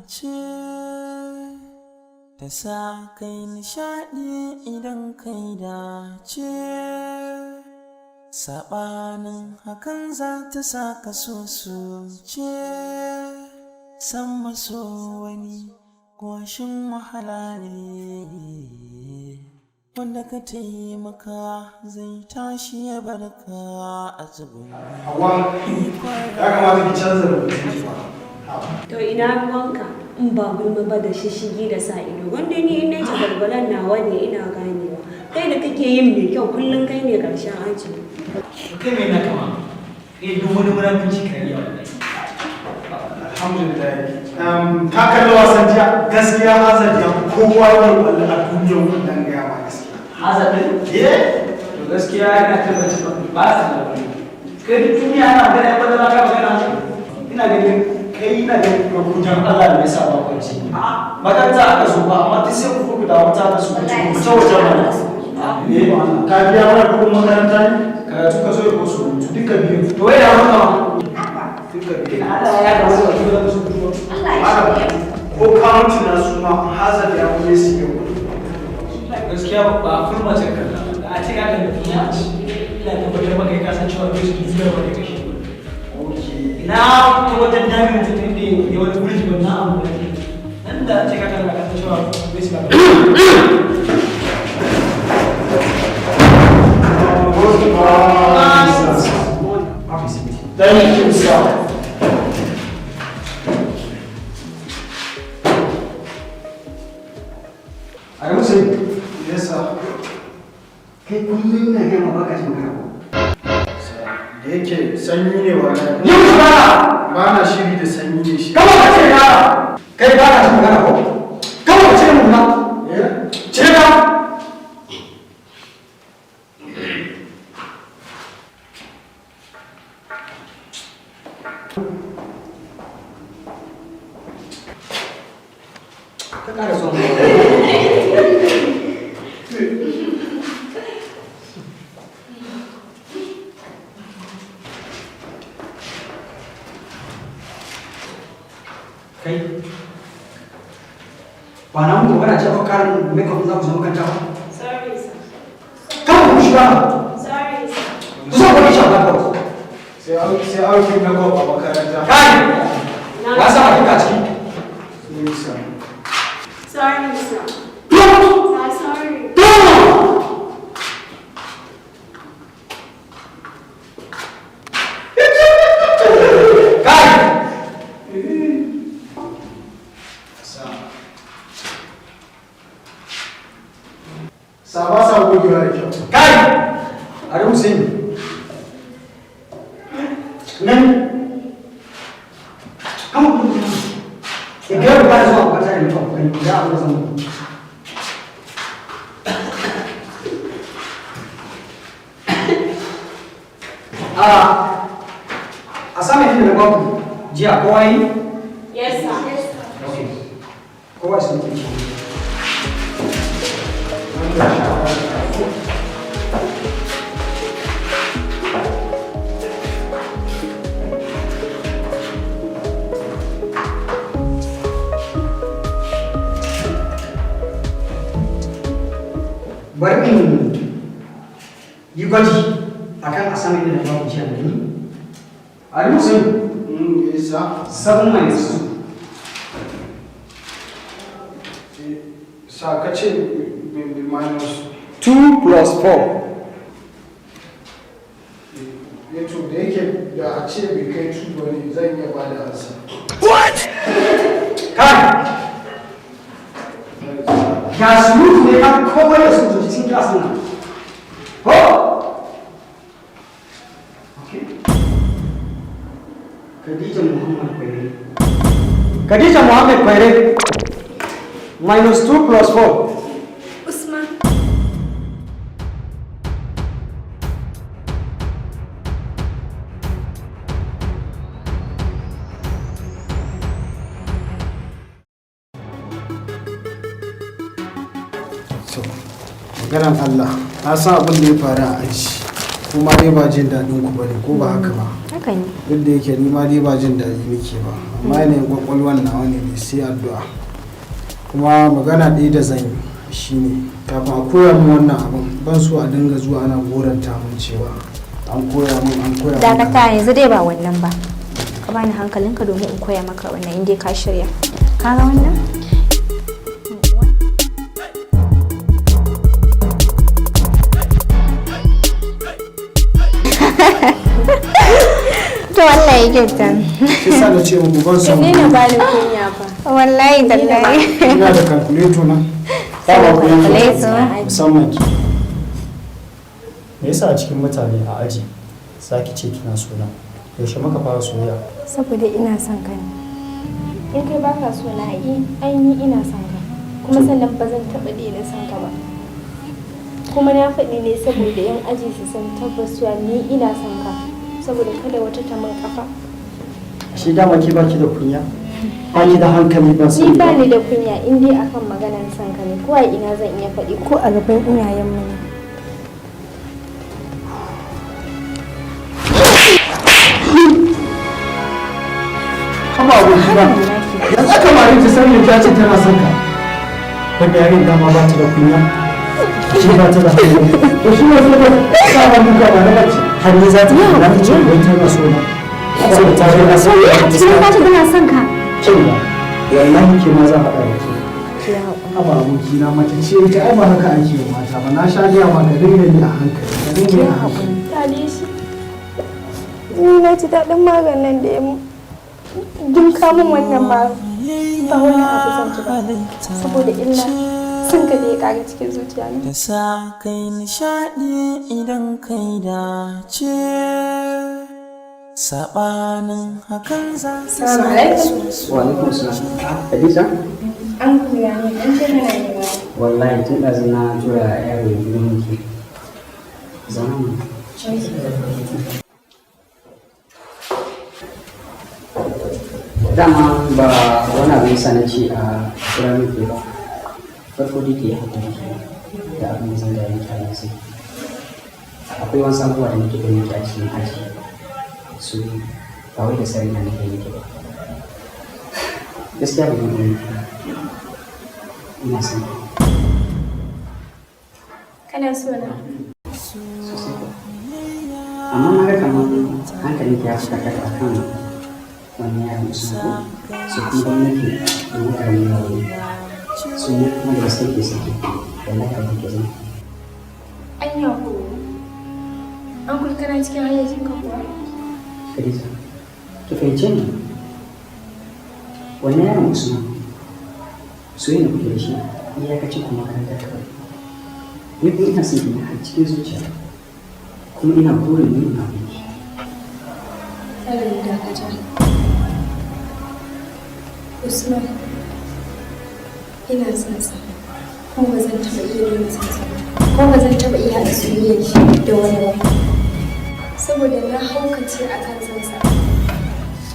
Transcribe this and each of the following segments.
ce ta sa kai nishaɗi idan kai dace saɓanin hakan za ta sa ka so ce san maso wani goshin wahala ne wanda ka taimaka zai tashi ya barka a zubin Hawa, ya kamata ki canza rubutu. To ina ruwanka in ba gulma ba da shishigi da sa ido wanda ni in nace balbalan nawa ne ina ganewa kai da kake yin mai kyau kullum kai ne karshen aji. Kai mai na kama duk wani munafunci kariya wallahi. Alhamdulillah. Ka kalli wasan jiya gaskiya Hazard ya kowa yin kwallo a duniyar wannan gaya ma gaskiya. Hazard din? To gaskiya ina tabbatar ba su da wani. Kai duk duniya ana magana ya kwallo ba ka magana. Ina ganin kai ina ganin rubutan Allah da ya sa ba kwanci. Makaranta aka zo ba amma duk sai ku fuku da wata da su ku ta wajen mana. Ka biya mana kuɗin makaranta ne? Karatu ka zo ya ko su Duka biyu. to wai da wannan Duka biyu. Allah ya ga wasu wajen da su duwa. Ko kawunci na su ma Hazard ya kuma su yau. Gaskiya ba firma ce kalla da a ce ka da firma ce ina tabbatar maka ka san cewa bai su zuwa wani kashi ina ta wajen jami'in mutum da ya wani burji ba na abu da ke nan da ce ka kalla ka san cewa bai su ba Thank you, sir. Are you saying? Yes, sir. Kai kullum na gama baka jin magana ko? Da yake sanyi ne wannan. Yau shi bana! Ba na shiri da sanyi ne shi. Kama ka ce ka! Kai ba ka jin magana ko? Kama ka ce mun na? Ce ka! Ka ƙara son kai ba na mutu kana cewa karin makeup za ku zama kanta ba Sorry sir. kan ku shi ba Sorry sir. ku zo ku shi ba ko Sai aukin na gwab a makaranta. kai ya sa a duka ciki Yes, sir. Sorry sir. Sorry. kai Saba sa gogewa da kyau. kai a da musayi nan kan ku idan ba da zuwa kwata ne to kan ya abu zan a sami inda na baku jiya kowa yi Yes sir. okay kowa sun ke bari in yi gwaji a kan asamin da na baku jiya da ni a yi musayi Yes, sir. 7 minus 2 Sa ka ce minus. 2 plus 4 Yato da yake da a ce bai kai 2 ba ne zan iya ba da ansa. kai ga surutu ne kan kowa ya surutu cikin klasin nan ko Khadija Muhammad Kwaire minus 2 plus 4 Usman. Maganan Allah, na san abin da ya faru a aji, kuma dai ba jin daɗin ku bane ko ba haka ba. haka ne. Duk da yake ni ma dai ba jin daɗi nake ba, amma yanayin kwakwalwan nawa ne sai addu'a. Kuma magana ɗaya da zan yi shine kafin a koya min wannan abin ban so a dinga zuwa ana goranta min cewa an koya min. Dakata yanzu dai ba wannan ba. Ka bani hankalinka domin in koya maka wannan inda ka shirya. Ka ga wannan? To wallahi kyautan. Kisa da ce muku ban son. Ni na ba ni kunya fa. Wallahi tallahi. Ina da calculator na. Ba ku musamman ki. Me yasa a cikin mutane a aji saki ce kina suna? Yaushe muka fara soyayya? Saboda ina son ka ne. In kai baka so na ai ni ina son ka. Kuma sannan ba zan taɓa daina son ka ba. Kuma na faɗi ne saboda yan aji su san tabbasuwa ni ina son ka. Saboda kada wata ta min kafa. Shi dama ke baki da kunya? Baki da hankali ban sani. Ni ba ni da kunya in dai akan maganar son ka ne. Ko a ina zan iya faɗi ko a gaban iyayen mu ne. Haba aboki ba. Yanzu aka mari ta sani ta ce tana son ka. Wanda yarin dama ba ta da kunya. Shi ba ta da hankali. To shi ne sai ka sa ba duka ba na bace. Har ne za ta yi na ce wai tana so na. Saboda ta yi na son a cikin ba ta tana son ka. Kin ba. Wallahi ke ma za faɗa da ke. Haba aboki na mace ce ita ai ba haka ake yi mata ba. Na sha gaya ma ka dinga yi a hankali. Ka dinga yi a hankali. Tale shi. Ni na ji daɗin maganin da ya mu. Dun kamun wannan ba wani abu zan ji ba. Saboda illa sun ka da ya ƙara cikin zuciya ne. Da sa kai nishaɗi idan kai dace. Saɓanin hakan za su sa Wa alaikum salam. Hadiza? An kula ne, an ce mana ne ba. Wallahi tun da na tura yaro ya gidan muke. Zama mu. Dama ba wani abin sa na ce a kira muke ba. Farko da ke haƙuri da abin zan da yanke a yanzu. Akwai wasu abubuwa da nake ganin ki a cikin aji. Su ba wai da sarari na nake yake ba. Gaskiya ba zan yi ina son Kana so na? amma na ga kamar hankalin ki ya fi karkata a kan wani yaran musu ko su kuma gwamnati da mutane na wani su yi kuma da gaske ke sake da lafiya da ke zama. Anya ko. An kula kana cikin hayyacin ka kuwa? Khadija, ki fahimce ni wannan yaron Usman soyayya kuke da shi iyakacin kuma makarantar kawai. Ni kuma ina son ina har cikin zuciya kuma ina burin yin abu. Tare da kaja. Usman, ina son sa kuma ba zan taɓa iya daina son sa ba. Kuma ba zan taɓa iya haɗa soyayyar shi da wani ba. Saboda na haukace a kan son sa.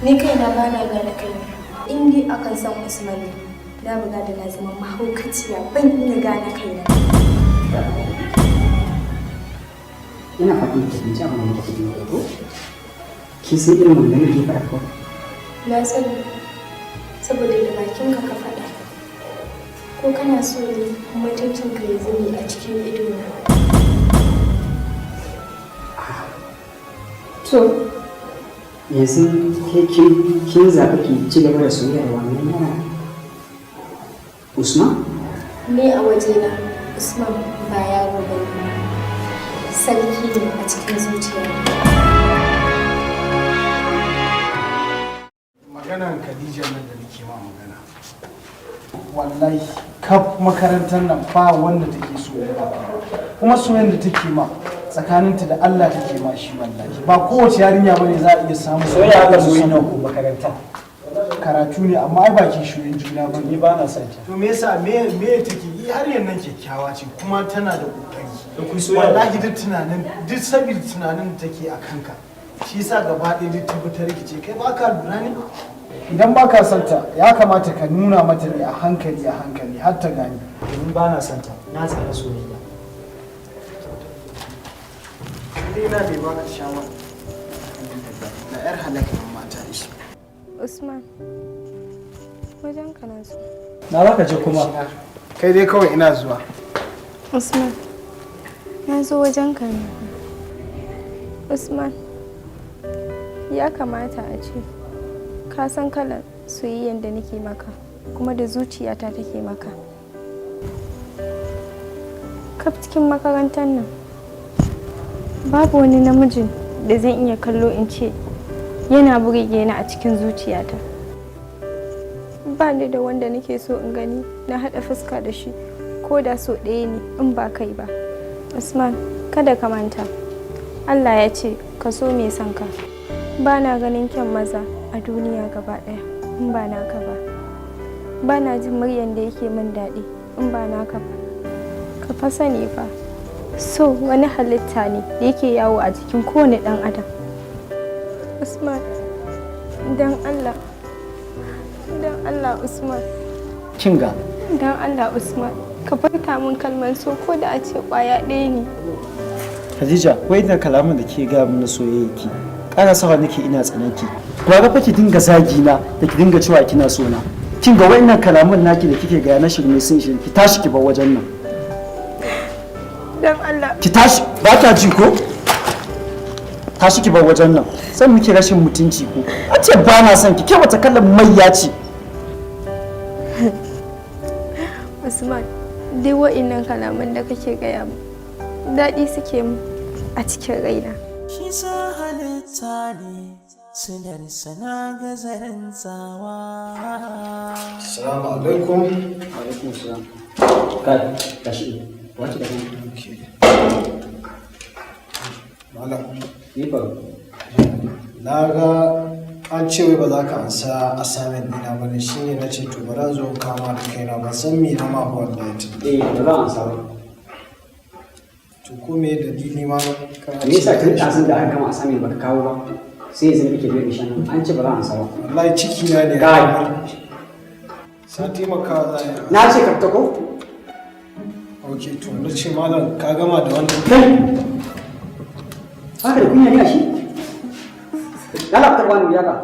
Ni kaina ba na gane kaina. In dai akan san Usman ne, na buga da na zama mahaukaciya ban iya gane kaina. Ina fatan ki fahimci abin da nake faɗi ko? Ki san irin wannan da ke faɗa ko? Na sani, saboda da bakinka ka faɗa. Ko kana so ne mutuncinka ya zame a cikin idona. To, yanzu ke kin zaɓi ki ci gaba da soyayya da wannan yana Usman? Ni a wajena Usman ba yaro ba ne. Sarki ne a cikin zuciya. Maganan Khadija nan da nake ma magana. Wallahi kaf makarantar nan ba wanda take so ba. Kuma soyayyen da take ma tsakaninta da Allah take ma shi wallahi. Ba kowace yarinya bane za a iya samu Soyayya aka soyayya nan ko makaranta. Karatu ne amma ai ba ki shoyin juna ba. Ni ba na son ta. To me yasa me take yi har yannan kyakkyawa ce kuma tana da kokari. Da ku soyayya. Wallahi duk saboda tunanin da take a kanka. Shi yasa gaba ɗaya duk tabbatar rikice kai ba ka lura ne? Idan ba ka son ta ya kamata ka nuna mata ne a hankali har ta gane. Ni ba na son ta. Na tsara soyayya. Dai na bai baka shawara. 'yar halaka mata ishi. Usman, wajen ka na zo. Na za ka je kuma? Kai dai kawai ina zuwa. Usman, na zo wajen ka ne. Usman, ya kamata a ce ka san kalar soyayyen da nake maka kuma da zuciyata take maka. Kaf cikin makarantar nan babu wani namijin da zan iya kallo in ce yana burge ni a cikin zuciyata. Ba ni da wanda nake so in gani na haɗa fuska da shi ko da so ɗaya ne in ba kai ba. Usman, kada ka manta Allah ya ce ka so mai son ka. Ba na ganin kyan maza a duniya gaba ɗaya in ba naka ba. Ba na jin muryan da yake min daɗi in ba naka ba. Ka fa sani fa so wani halitta ne da yake yawo a jikin kowane ɗan adam. Usman, don Allah Usman. Kinga. Don Allah Usman, ka furta min kalmar so ko da a ce ƙwaya ɗaya ne. Khadija, wai da kalaman da ke gaya min na soyayya ki ƙara sawa nake ina tsanaki. Ba ga fa ki dinga zagi na da ki dinga cewa kina so na. Kin ga wayannan kalaman naki da kike gaya na shirme sun shirki, ki tashi ki bar wajen nan. Dan Allah. Ki tashi, ba ta ji ko? Tashi ki bar wajen nan. San muke rashin mutunci ko? A ce ba na son ki, ke wata kallon mayya ce. Usman, dai wa'innan kalaman da kake gaya mu daɗi suke mu a cikin raina. Shi sa halitta ne sinar sana gazarin tsawa. Assalamu alaikum. Alaikum salam. Kai, tashi. Wace da kai? Malam. Ni ba. Na ga an ce wai ba za ka ansa assignment ɗina ba ne, shine na ce to bari zo kama da kaina ba san me na ma ba wallahi. Ba za a ansa ba. To ko me dalili ma kana Me yasa tun ɗazun da aka gama assignment baka kawo ba? Sai yanzu kake bai bishan an ce ba za a ansa ba. wallahi ciki na ne. Kai. Sai taimaka za ya. Na ce ka fita ko? Ok, to na ce malam ka gama da wannan. Kai. Haka da kunya ne a shi? Lala fitar wani biya ka.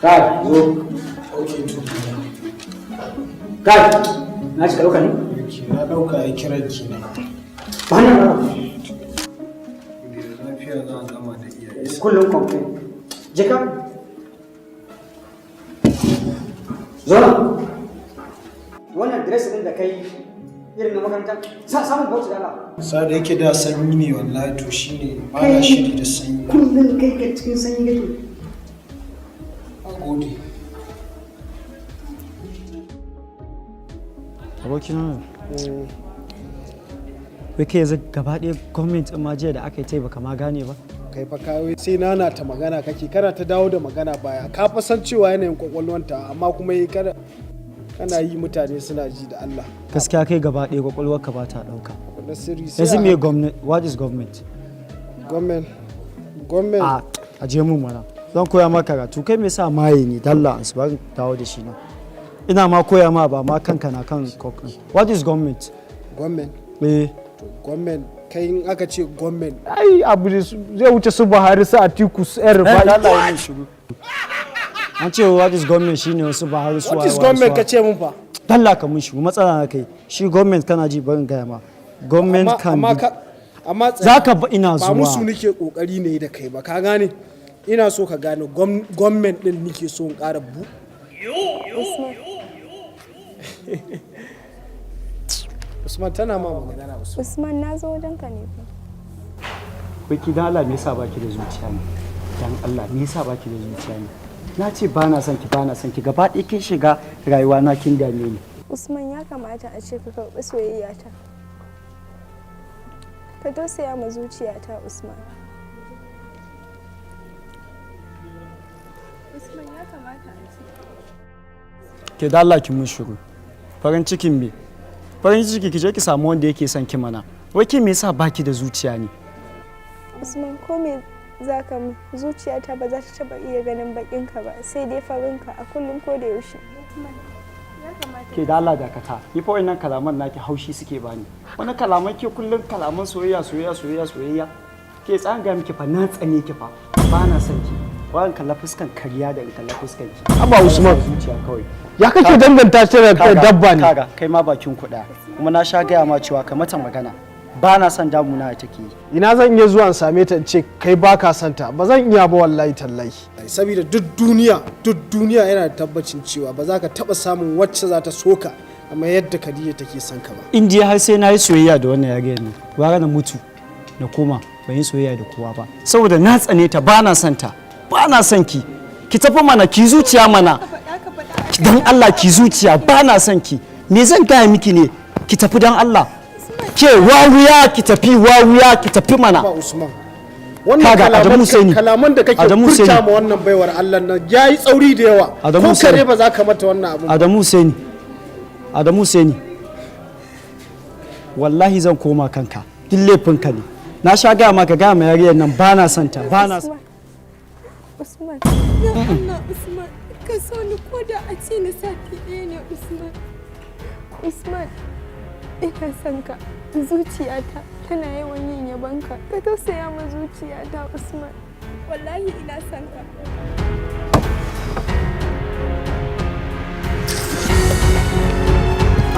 Kai, zo. Ok, to. Kai, na cika ɗauka ne? Na ɗauka ya kiran ki ne. Ba na ba. Da lafiya za a gama da iyaye. Kullum complain. Je ka. Zo na. Wannan dress ɗin da kai irin na makaranta, samun bauchi da Allah. Sa da yake da sanyi ne wallahi to shine ba na shiri da sanyi. Kullum kai ka cikin sanyi kake. A gode. Abokina wai kai yanzu gaba ɗaya gwamnati ma jiya da aka yi tai baka ma gane ba. Kai fa kawai sai nana ta magana kake kana ta dawo da magana baya ka fa san cewa yanayin kwakwalwanta amma kuma yi kana yi mutane suna ji da Allah. Gaskiya kai gaba ɗaya kwakwalwarka ba ta ɗauka. Na sirri sai Yanzu me gwamnati? What is government? Government. A je mun mana. Zan koya maka karatu kai me yasa maye ne dalla su bari dawo da shi na. Ina ma koya ma ba ma kanka na kan kokan. What is government? Government. Government kai in aka ce government ai abu zai wuce su Buhari su Atiku su ƴan Rufa'i. Allah ya shiru. An ce what is government shine wasu Buhari su What is government ka ce mun fa? Dalla ka mun shiru matsala na kai. Shi government kana ji barin gaya ma. Government can be amma zaka ba ina zuwa. Ba musu nake kokari ne da kai ba ka gane? Ina so ka gane government din nake so in ƙara bu. Usman tana ma magana Usman. Usman, na zo wajen ka ne fa. Wai ki dan Allah me yasa baki da zuciya ne? Dan Allah me yasa baki da zuciya ne? Na ce ba na son ki gaba ɗaya kin shiga rayuwa na kin dame ni. Usman, ya kamata a ce ka karɓi soyayyata. Ka tausaya ma zuciyata Usman. Usman, ya kamata a ce. Ke da Allah ki mun shiru. Farin cikin me? Farin ciki ki je ki samu wanda yake son ki mana. Wai ki me yasa baki da zuciya ne? Usman, ko me za ka mu zuciyata ba za ta taba iya ganin bakinka ba sai dai farinka a kullum ko da yaushe. Ke da Allah dakata. Ni fa wannan kalaman naki haushi suke bani. Wani kalaman ke kullum kalaman soyayya. ke tsan ga miki fa na tsane ki fa ba na son ki ba in kalla fuskan kariya da in kalla fuskan ki Aba Usman zuciya kawai ya kake danganta shi da dabba ne kaga kai ma bakin kuɗa kuma na sha gaya ma cewa ka mata magana ba na son damuna take yi ina zan iya zuwa in same ta in ce kai baka son ta ba zan iya ba wallahi tallahi saboda duk duniya yana da tabbacin cewa ba za ka taba samun wacce za ta soka amma yadda Khadija take son ka ba in je har sai na yi soyayya da wannan yarinyar ne gwara na mutu na koma ban yi soyayya da kowa ba saboda na tsane ta ba na son ta ba na son ki tafi mana ki zuciya mana dan Allah ki zuciya ba na son ki me zan gaya miki ne ki tafi dan Allah ke wawuya ki tafi mana ba Usman wannan kalaman da kake furta ma wannan baiwar Allah nan yayi tsauri da yawa ko kare ba za ka mata wannan abu Adamu Seni wallahi zan koma kanka duk laifinka ne na sha gaya maka gaya ma yariyar nan ba na son ta ba na Usman Usman ka so ni ko da a ce na sati ɗaya ne Usman ina son ka zuciyata tana yawan yin yabanka ka tausaya ma zuciyata Usman wallahi ina son ka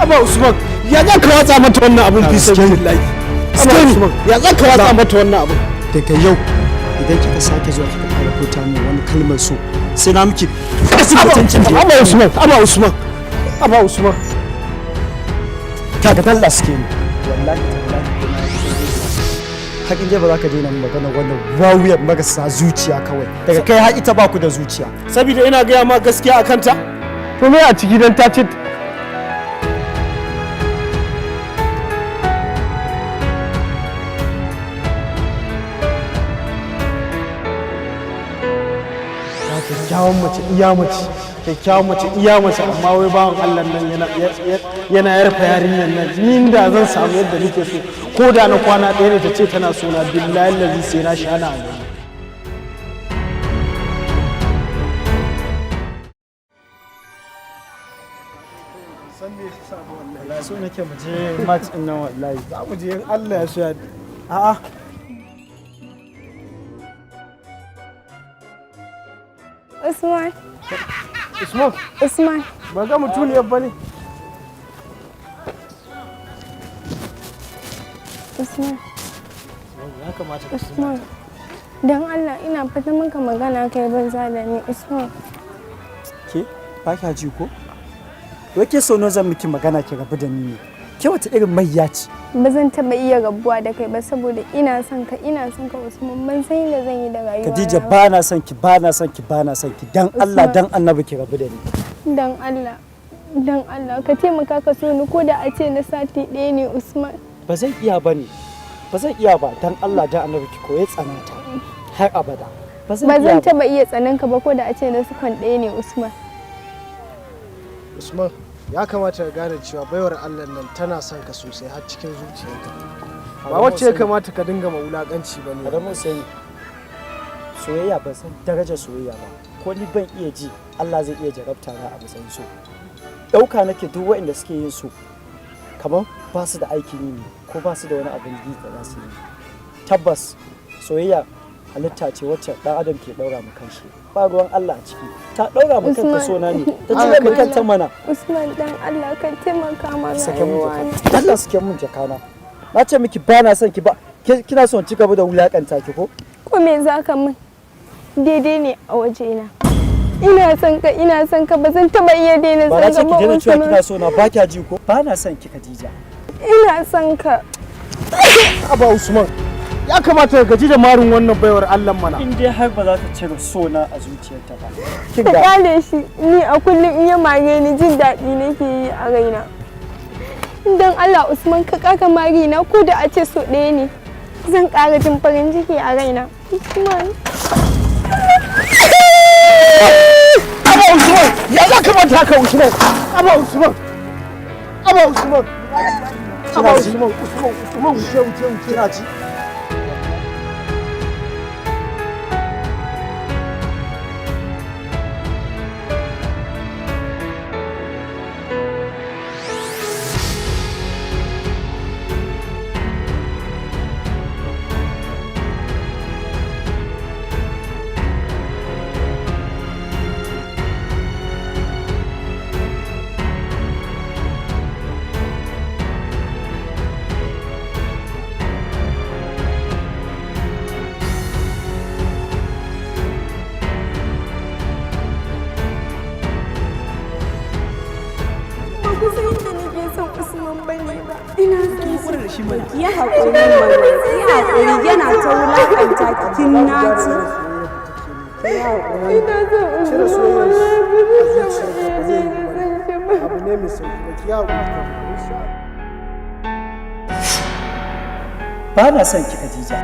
Aba Usman ya za ka watsa mata wannan abun fi sabilillahi Aba Usman ya za ka watsa mata wannan abun daga yau idan kika sake zuwa kika fara furta min wani kalmar so sai na miki Aba Usman kaga dalla suke ni wallahi hakin je ba za ka daina magana wannan wawuyar marasa zuciya kawai daga kai har ita ba ku da zuciya saboda ina gaya ma gaskiya akan ta to me a ciki dan ta ce kyakkyawan mace iya mace amma wai bawan Allah nan yana yarfa yarinyar nan ni da zan samu yadda nake so ko da na kwana ɗaya ne ta ce tana so na billahi lazi sai na shana a gani so nake mu je match din nan wallahi za mu je in Allah ya so a'a Usman ba ga mutuniyar ba ne Usman ya kamata Usman dan Allah ina fata maka magana kai banza da ni Usman ke ba ka ji ko wake so no zan miki magana ki rabu da ni ke wata irin mayya ce ba zan taba iya rabuwa da kai ba saboda ina son ka Usman ban san yadda zan yi da rayuwa Khadija ba na son ki dan Allah dan Annabi ki rabu da ni dan Allah ka taimaka ka so ni ko da a ce na sati ɗaya ne Usman ba zan iya ba dan Allah dan Annabi ki koyi tsananta har abada ba zan taba iya tsananka ba ko da a ce na sukan ɗaya ne Usman ya kamata ka gane cewa baiwar Allah nan tana son ka sosai har cikin zuciyarta ba wacce ya kamata ka dinga mawulakanci ba ne Adamu sai soyayya ba san darajar soyayya ba ko ni ban iya ji Allah zai iya jarabta na a matsayin so dauka nake duk waɗanda suke yin so kamar ba su da aikin yi ne ko ba su da wani abin yi da za su yi tabbas soyayya halitta ce wacce dan adam ke daura mu kanshi ba ruwan Allah a ciki ta daura mu kanta sona ne ta cire mu kanta mana Usman dan Allah ka taimaka mana sake mu jakana Allah sake mu jakana na ce miki ba na son ki ba kina son ci gaba da wulakanta ki ko me zaka min daidai ne a wajena ina son ka ba zan taba iya daina son ka ba na ce ki daina cewa kina so na ba kya ji ko ba na son ki Khadija ina son ka Aba Usman ya kamata ka gaji da marin wannan baiwar Allah mana in dai har ba za ta cire sona a zuciyarta ba ka kale shi ni a kullum in ya mage ni jin daɗi nake yi a raina dan Allah Usman ka kaka mari na ko da a ce so ɗaya ne zan ƙara jin farin ciki a raina Usman Aba Usman ya za ka manta haka Usman Aba Usman kina ji shi mana. Ki haƙuri mana, ki haƙuri yana ta wulaƙanta kin naci. Ina son cire soyayyar abu ne mai sauki ba ki Ba na son ki Khadija.